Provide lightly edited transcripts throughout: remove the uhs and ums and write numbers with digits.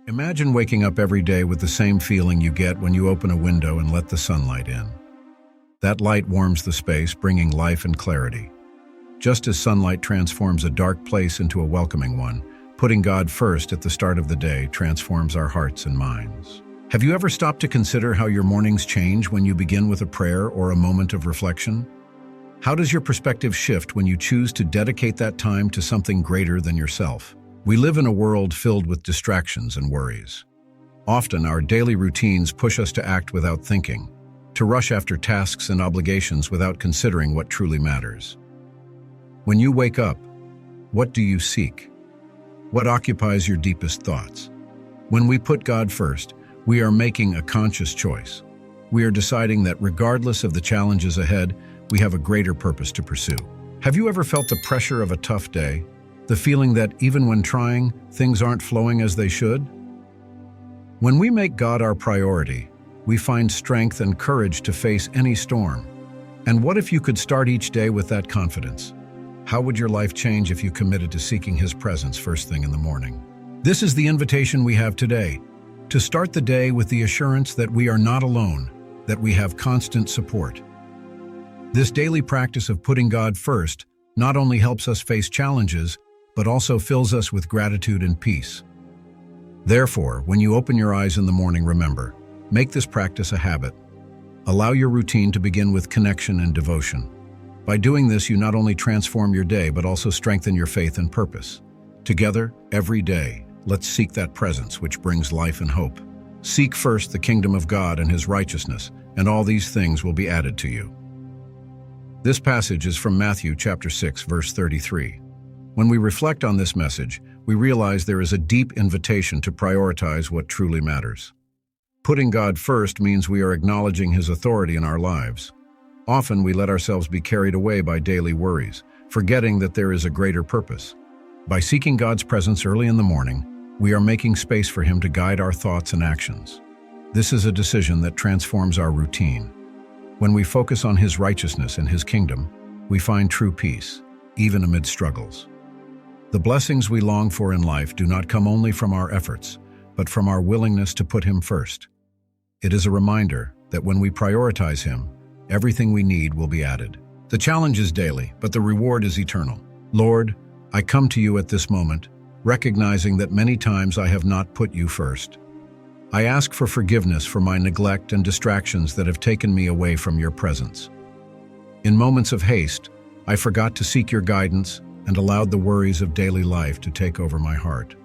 Imagine waking up every day with the same feeling you get when you open a window and let the sunlight in. That light warms the space, bringing life and clarity. Just as sunlight transforms a dark place into a welcoming one, putting God first at the start of the day transforms our hearts and minds. Have you ever stopped to consider how your mornings change when you begin with a prayer or a moment of reflection? How does your perspective shift when you choose to dedicate that time to something greater than yourself? We live in a world filled with distractions and worries. Often, our daily routines push us to act without thinking, to rush after tasks and obligations without considering what truly matters. When you wake up, what do you seek? What occupies your deepest thoughts? When we put God first, we are making a conscious choice. We are deciding that regardless of the challenges ahead, we have a greater purpose to pursue. Have you ever felt the pressure of a tough day? The feeling that even when trying, things aren't flowing as they should? When we make God our priority, we find strength and courage to face any storm. And what if you could start each day with that confidence? How would your life change if you committed to seeking His presence first thing in the morning? This is the invitation we have today, to start the day with the assurance that we are not alone, that we have constant support. This daily practice of putting God first not only helps us face challenges, but also fills us with gratitude and peace. Therefore, when you open your eyes in the morning, remember, make this practice a habit. Allow your routine to begin with connection and devotion. By doing this, you not only transform your day, but also strengthen your faith and purpose. Together, every day, let's seek that presence which brings life and hope. Seek first the kingdom of God and His righteousness, and all these things will be added to you. This passage is from Matthew chapter 6, verse 33. When we reflect on this message, we realize there is a deep invitation to prioritize what truly matters. Putting God first means we are acknowledging His authority in our lives. Often we let ourselves be carried away by daily worries, forgetting that there is a greater purpose. By seeking God's presence early in the morning, we are making space for Him to guide our thoughts and actions. This is a decision that transforms our routine. When we focus on His righteousness and His kingdom, we find true peace, even amid struggles. The blessings we long for in life do not come only from our efforts, but from our willingness to put Him first. It is a reminder that when we prioritize Him, everything we need will be added. The challenge is daily, but the reward is eternal. Lord, I come to you at this moment, recognizing that many times I have not put you first. I ask for forgiveness for my neglect and distractions that have taken me away from your presence. In moments of haste, I forgot to seek your guidance and allowed the worries of daily life to take over my heart.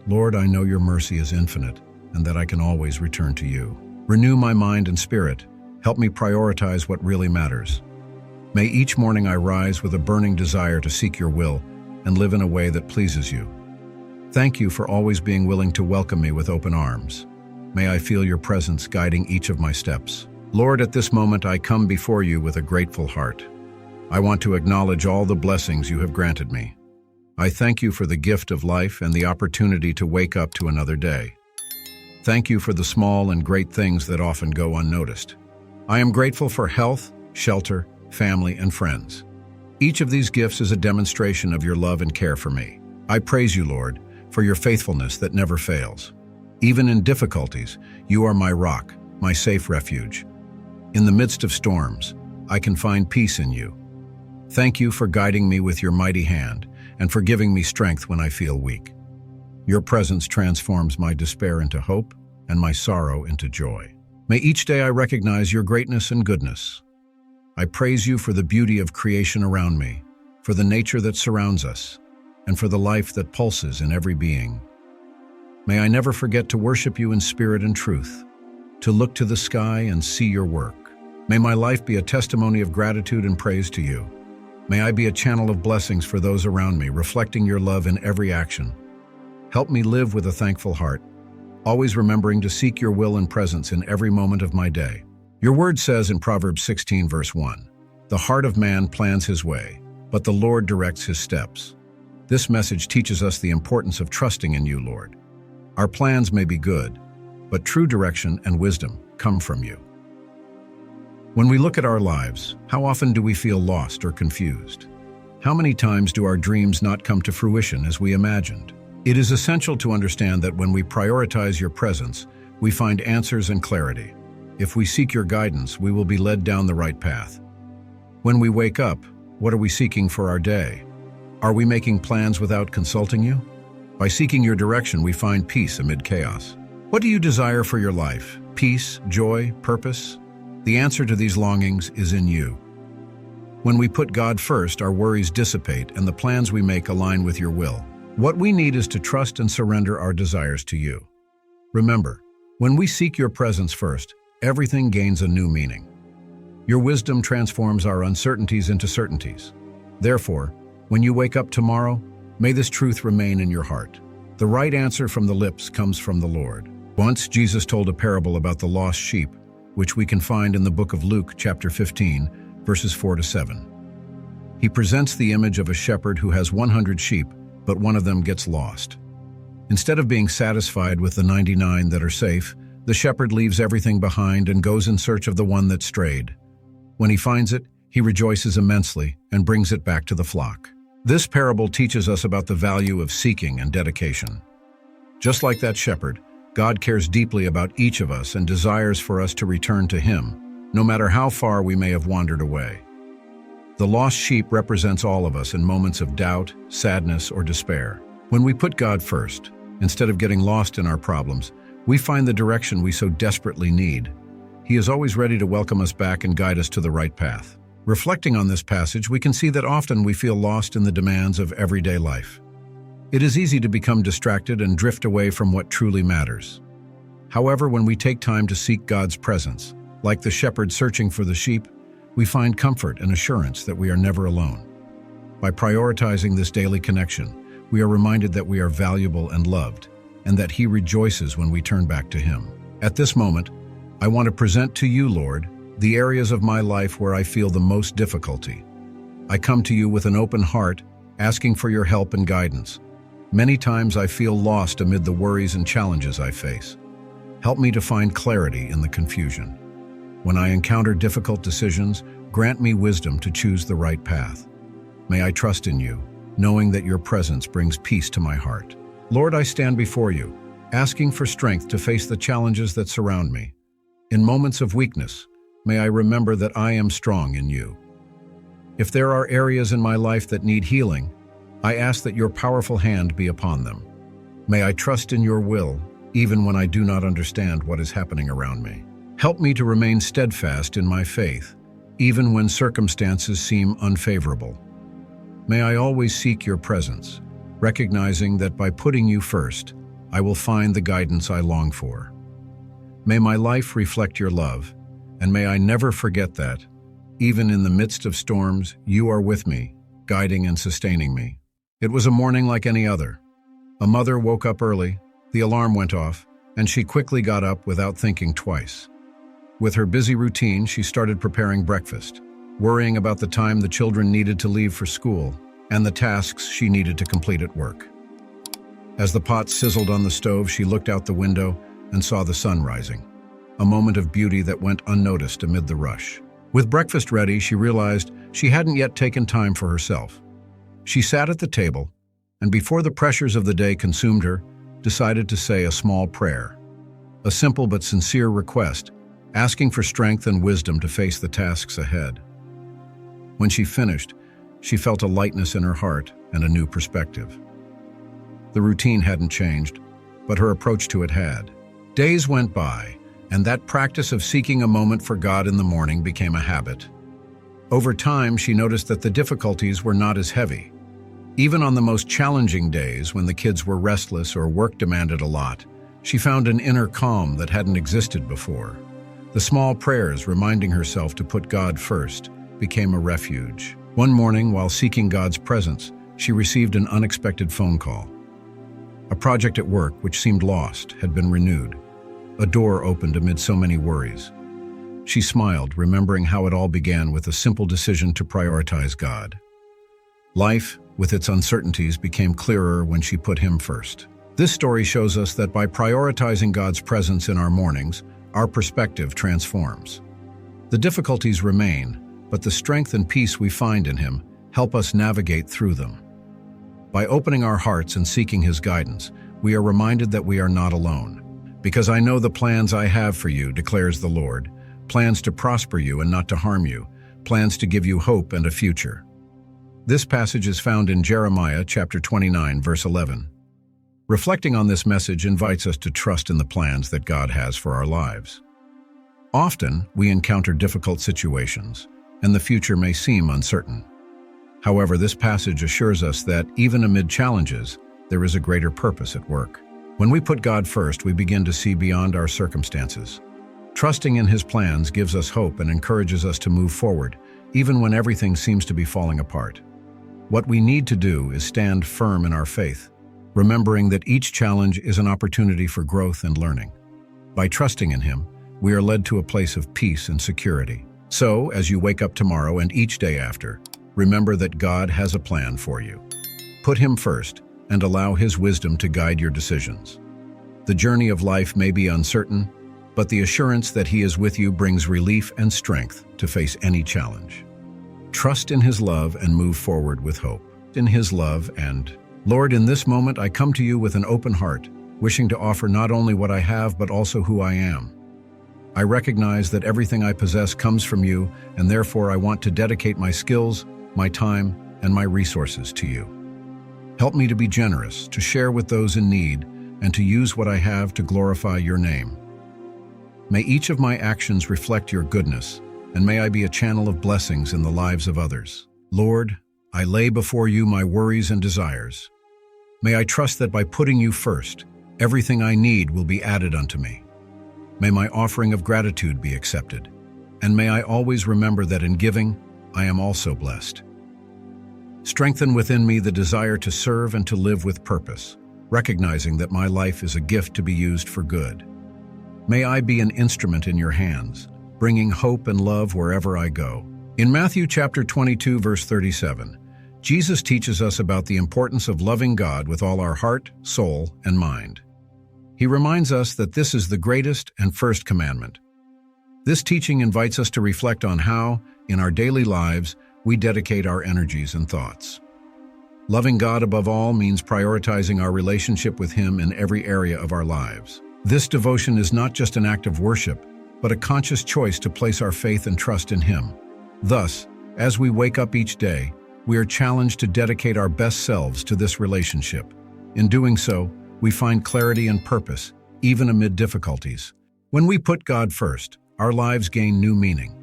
Lord, I know your mercy is infinite and that I can always return to you. Renew my mind and spirit. Help me prioritize what really matters. May each morning I rise with a burning desire to seek your will and live in a way that pleases you. Thank you for always being willing to welcome me with open arms. May I feel your presence guiding each of my steps. Lord, at this moment I come before you with a grateful heart. I want to acknowledge all the blessings you have granted me. I thank you for the gift of life and the opportunity to wake up to another day. Thank you for the small and great things that often go unnoticed. I am grateful for health, shelter, family, and friends. Each of these gifts is a demonstration of your love and care for me. I praise you, Lord, for your faithfulness that never fails. Even in difficulties, you are my rock, my safe refuge. In the midst of storms, I can find peace in you. Thank you for guiding me with your mighty hand and for giving me strength when I feel weak. Your presence transforms my despair into hope and my sorrow into joy. May each day I recognize your greatness and goodness. I praise you for the beauty of creation around me, for the nature that surrounds us, and for the life that pulses in every being. May I never forget to worship you in spirit and truth, to look to the sky and see your work. May my life be a testimony of gratitude and praise to you. May I be a channel of blessings for those around me, reflecting your love in every action. Help me live with a thankful heart, always remembering to seek your will and presence in every moment of my day. Your word says in Proverbs 16, verse 1, "The heart of man plans his way, but the Lord directs his steps." This message teaches us the importance of trusting in you, Lord. Our plans may be good, but true direction and wisdom come from you. When we look at our lives, how often do we feel lost or confused? How many times do our dreams not come to fruition as we imagined? It is essential to understand that when we prioritize your presence, we find answers and clarity. If we seek your guidance, we will be led down the right path. When we wake up, what are we seeking for our day? Are we making plans without consulting you? By seeking your direction, we find peace amid chaos. What do you desire for your life? Peace, joy, purpose? The answer to these longings is in you. When we put God first, our worries dissipate and the plans we make align with your will. What we need is to trust and surrender our desires to you. Remember, when we seek your presence first, everything gains a new meaning. Your wisdom transforms our uncertainties into certainties. Therefore, when you wake up tomorrow, may this truth remain in your heart. The right answer from the lips comes from the Lord. Once, Jesus told a parable about the lost sheep, which we can find in the book of Luke, chapter 15, verses 4-7. He presents the image of a shepherd who has 100 sheep, but one of them gets lost. Instead of being satisfied with the 99 that are safe, the shepherd leaves everything behind and goes in search of the one that strayed. When he finds it, he rejoices immensely and brings it back to the flock. This parable teaches us about the value of seeking and dedication. Just like that shepherd, God cares deeply about each of us and desires for us to return to Him, no matter how far we may have wandered away. The lost sheep represents all of us in moments of doubt, sadness, or despair. When we put God first, instead of getting lost in our problems, we find the direction we so desperately need. He is always ready to welcome us back and guide us to the right path. Reflecting on this passage, we can see that often we feel lost in the demands of everyday life. It is easy to become distracted and drift away from what truly matters. However, when we take time to seek God's presence, like the shepherd searching for the sheep, we find comfort and assurance that we are never alone. By prioritizing this daily connection, we are reminded that we are valuable and loved, and that He rejoices when we turn back to Him. At this moment, I want to present to you, Lord, the areas of my life where I feel the most difficulty. I come to you with an open heart, asking for your help and guidance. Many times I feel lost amid the worries and challenges I face. Help me to find clarity in the confusion. When I encounter difficult decisions, grant me wisdom to choose the right path. May I trust in you, knowing that your presence brings peace to my heart. Lord, I stand before you, asking for strength to face the challenges that surround me. In moments of weakness, may I remember that I am strong in you. If there are areas in my life that need healing, I ask that your powerful hand be upon them. May I trust in your will, even when I do not understand what is happening around me. Help me to remain steadfast in my faith, even when circumstances seem unfavorable. May I always seek your presence, recognizing that by putting you first, I will find the guidance I long for. May my life reflect your love, and may I never forget that, even in the midst of storms, you are with me, guiding and sustaining me. It was a morning like any other. A mother woke up early, the alarm went off, and she quickly got up without thinking twice. With her busy routine, she started preparing breakfast, worrying about the time the children needed to leave for school and the tasks she needed to complete at work. As the pot sizzled on the stove, she looked out the window and saw the sun rising, a moment of beauty that went unnoticed amid the rush. With breakfast ready, she realized she hadn't yet taken time for herself. She sat at the table, and before the pressures of the day consumed her, decided to say a small prayer, a simple but sincere request, asking for strength and wisdom to face the tasks ahead. When she finished, she felt a lightness in her heart and a new perspective. The routine hadn't changed, but her approach to it had. Days went by, and that practice of seeking a moment for God in the morning became a habit. Over time, she noticed that the difficulties were not as heavy. Even on the most challenging days, when the kids were restless or work demanded a lot, she found an inner calm that hadn't existed before. The small prayers reminding herself to put God first became a refuge. One morning, while seeking God's presence, she received an unexpected phone call. A project at work, which seemed lost, had been renewed. A door opened amid so many worries. She smiled, remembering how it all began with a simple decision to prioritize God. Life, with its uncertainties, became clearer when she put Him first. This story shows us that by prioritizing God's presence in our mornings, our perspective transforms. The difficulties remain, but the strength and peace we find in Him help us navigate through them. By opening our hearts and seeking His guidance, we are reminded that we are not alone. Because I know the plans I have for you, declares the Lord, plans to prosper you and not to harm you, plans to give you hope and a future. This passage is found in Jeremiah chapter 29, verse 11. Reflecting on this message invites us to trust in the plans that God has for our lives. Often, we encounter difficult situations, and the future may seem uncertain. However, this passage assures us that, even amid challenges, there is a greater purpose at work. When we put God first, we begin to see beyond our circumstances. Trusting in His plans gives us hope and encourages us to move forward, even when everything seems to be falling apart. What we need to do is stand firm in our faith, remembering that each challenge is an opportunity for growth and learning. By trusting in Him, we are led to a place of peace and security. So, as you wake up tomorrow and each day after, remember that God has a plan for you. Put Him first and allow His wisdom to guide your decisions. The journey of life may be uncertain, but the assurance that He is with you brings relief and strength to face any challenge. Trust in His love and move forward with hope. In His love and, Lord, in this moment I come to you with an open heart, wishing to offer not only what I have but also who I am. I recognize that everything I possess comes from you, and therefore I want to dedicate my skills, my time, and my resources to you. Help me to be generous, to share with those in need, and to use what I have to glorify your name. May each of my actions reflect your goodness, and may I be a channel of blessings in the lives of others. Lord, I lay before you my worries and desires. May I trust that by putting you first, everything I need will be added unto me. May my offering of gratitude be accepted, and may I always remember that in giving, I am also blessed. Strengthen within me the desire to serve and to live with purpose, recognizing that my life is a gift to be used for good. May I be an instrument in your hands, bringing hope and love wherever I go. In Matthew chapter 22, verse 37, Jesus teaches us about the importance of loving God with all our heart, soul, and mind. He reminds us that this is the greatest and first commandment. This teaching invites us to reflect on how, in our daily lives, we dedicate our energies and thoughts. Loving God above all means prioritizing our relationship with Him in every area of our lives. This devotion is not just an act of worship, but a conscious choice to place our faith and trust in Him. Thus, as we wake up each day, we are challenged to dedicate our best selves to this relationship. In doing so, we find clarity and purpose, even amid difficulties. When we put God first, our lives gain new meaning.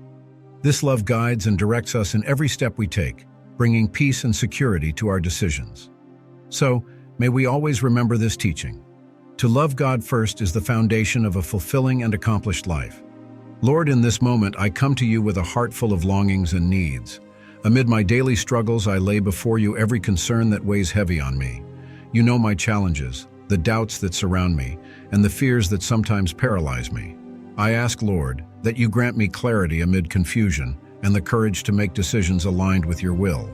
This love guides and directs us in every step we take, bringing peace and security to our decisions. So, may we always remember this teaching. To love God first is the foundation of a fulfilling and accomplished life. Lord, in this moment, I come to you with a heart full of longings and needs. Amid my daily struggles, I lay before you every concern that weighs heavy on me. You know my challenges, the doubts that surround me, and the fears that sometimes paralyze me. I ask, Lord, that you grant me clarity amid confusion and the courage to make decisions aligned with your will.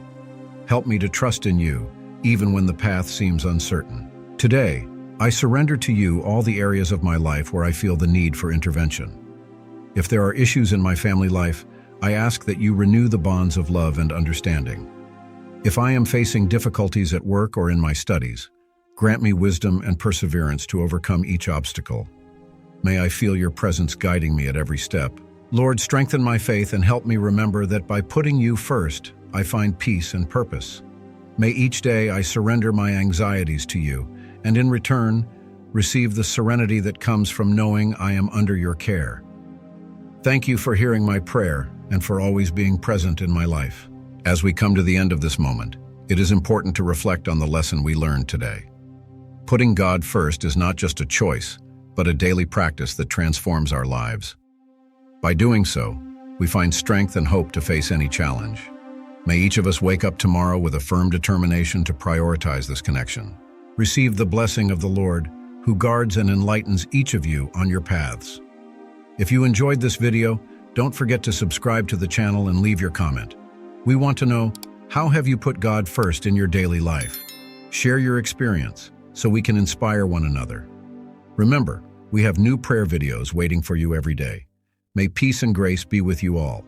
Help me to trust in you, even when the path seems uncertain. Today, I surrender to you all the areas of my life where I feel the need for intervention. If there are issues in my family life, I ask that you renew the bonds of love and understanding. If I am facing difficulties at work or in my studies, grant me wisdom and perseverance to overcome each obstacle. May I feel your presence guiding me at every step. Lord, strengthen my faith and help me remember that by putting you first, I find peace and purpose. May each day I surrender my anxieties to you, and in return, receive the serenity that comes from knowing I am under your care. Thank you for hearing my prayer and for always being present in my life. As we come to the end of this moment, it is important to reflect on the lesson we learned today. Putting God first is not just a choice, but a daily practice that transforms our lives. By doing so, we find strength and hope to face any challenge. May each of us wake up tomorrow with a firm determination to prioritize this connection. Receive the blessing of the Lord, who guards and enlightens each of you on your paths. If you enjoyed this video, don't forget to subscribe to the channel and leave your comment. We want to know, how have you put God first in your daily life? Share your experience so we can inspire one another. Remember, we have new prayer videos waiting for you every day. May peace and grace be with you all.